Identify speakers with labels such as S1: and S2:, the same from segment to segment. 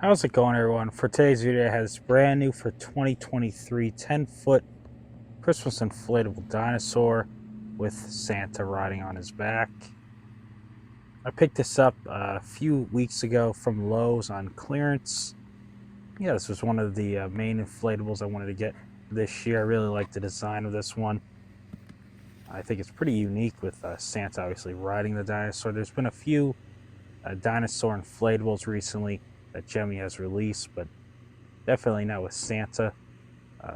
S1: How's it going, everyone? For today's video, it has brand new for 2023 10-foot Christmas inflatable dinosaur with Santa riding on his back. I picked this up a few weeks ago from Lowe's on clearance. Yeah, this was one of the main inflatables I wanted to get this year. I really like the design of this one. I think it's pretty unique with Santa obviously riding the dinosaur. There's been a few dinosaur inflatables recently that Gemmy has released, but definitely not with Santa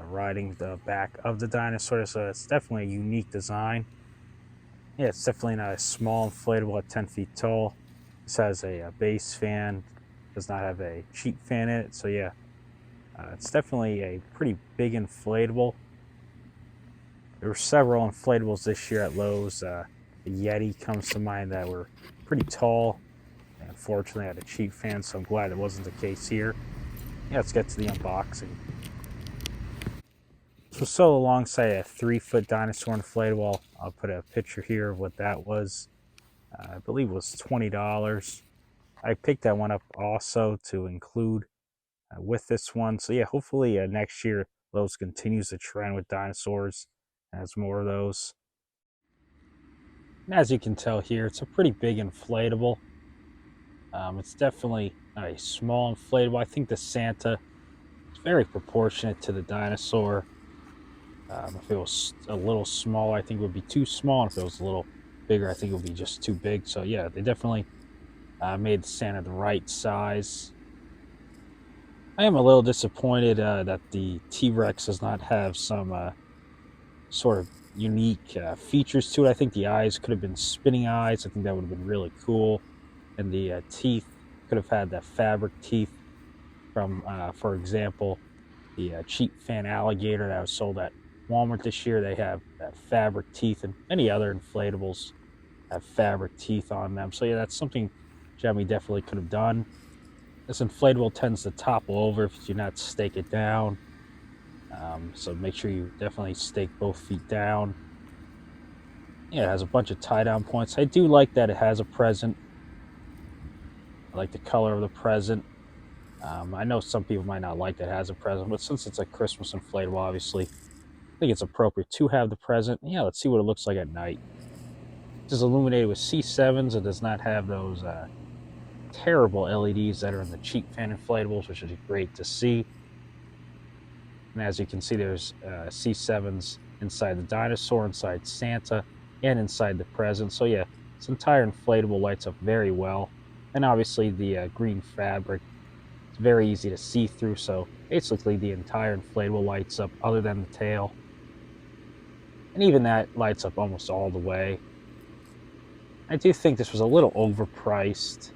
S1: riding the back of the dinosaur. So it's definitely a unique design. Yeah, it's definitely not a small inflatable at 10 feet tall. This has a base fan, does not have a cheap fan in it. So yeah, it's definitely a pretty big inflatable. There were several inflatables this year at Lowe's. The Yeti comes to mind that were pretty tall. And unfortunately, I had a cheap fan, so I'm glad it wasn't the case here. Yeah, let's get to the unboxing. So sold alongside a 3-foot dinosaur inflatable. I'll put a picture here of what that was. I believe it was $20. I picked that one up also to include with this one. So yeah, hopefully next year Lowe's continues the trend with dinosaurs and has more of those. And as you can tell here, it's a pretty big inflatable. It's definitely not a small inflatable. I think the Santa is very proportionate to the dinosaur. If it was a little smaller, I think it would be too small. And if it was a little bigger, I think it would be just too big. So yeah, they definitely made Santa the right size. I am a little disappointed that the T-Rex does not have some sort of unique features to it. I think the eyes could have been spinning eyes. I think that would have been really cool. And the teeth could have had that fabric teeth from, for example, the cheap fan alligator that was sold at Walmart this year. They have that fabric teeth, and many other inflatables have fabric teeth on them. So yeah, that's something Gemmy definitely could have done. This inflatable tends to topple over if you do not stake it down. So make sure you definitely stake both feet down. Yeah, it has a bunch of tie-down points. I do like that it has a present. I like the color of the present. I know some people might not like that it has a present, but since it's a Christmas inflatable, obviously, I think it's appropriate to have the present. Yeah, let's see what it looks like at night. This is illuminated with C7s. It does not have those terrible LEDs that are in the cheap fan inflatables, which is great to see. And as you can see, there's C7s inside the dinosaur, inside Santa, and inside the present. So yeah, this entire inflatable lights up very well. And obviously the green fabric, it's very easy to see through. So basically the entire inflatable lights up other than the tail. And even that lights up almost all the way. I do think this was a little overpriced.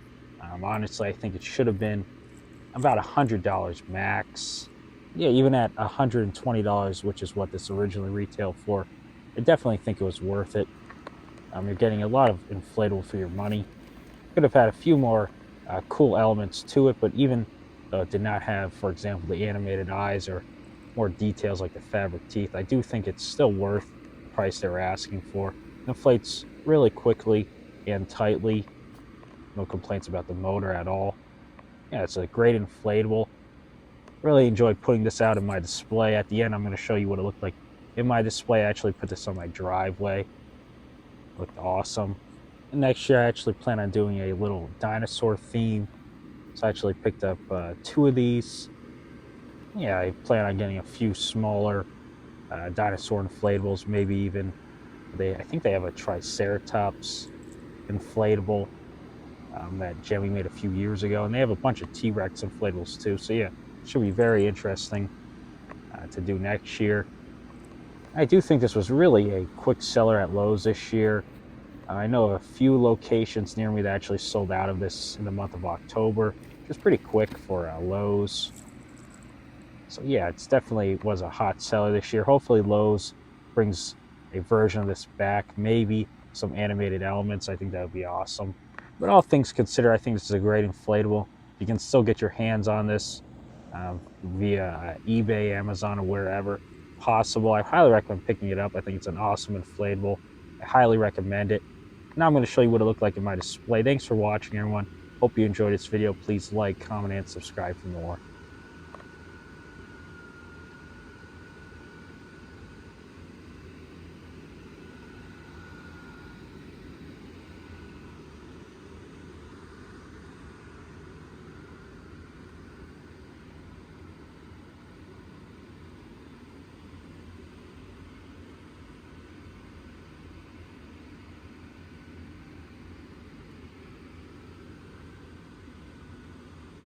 S1: Honestly, I think it should have been about $100 max. Yeah, even at $120, which is what this originally retailed for, I definitely think it was worth it. You're getting a lot of inflatable for your money. Could have had a few more cool elements to it, but even though it did not have, for example, the animated eyes or more details like the fabric teeth, I do think it's still worth the price they were asking for. It inflates really quickly and tightly. No complaints about the motor at all. Yeah, it's a great inflatable. Really enjoyed putting this out in my display. At the end, I'm going to show you what it looked like in my display. I actually put this on my driveway. It looked awesome. And next year, I actually plan on doing a little dinosaur theme. So I actually picked up 2 of these. Yeah, I plan on getting a few smaller dinosaur inflatables, maybe even I think they have a Triceratops inflatable that Gemmy made a few years ago, and they have a bunch of T-Rex inflatables too. So yeah, it should be very interesting to do next year. I do think this was really a quick seller at Lowe's this year. I know of a few locations near me that actually sold out of this in the month of October, which is pretty quick for Lowe's. So yeah, it's definitely was a hot seller this year. Hopefully Lowe's brings a version of this back, maybe some animated elements. I think that would be awesome. But all things considered, I think this is a great inflatable. You can still get your hands on this via eBay, Amazon, or wherever possible. I highly recommend picking it up. I think it's an awesome inflatable. I highly recommend it. Now I'm going to show you what it looked like in my display. Thanks for watching, everyone. Hope you enjoyed this video. Please like, comment, and subscribe for more.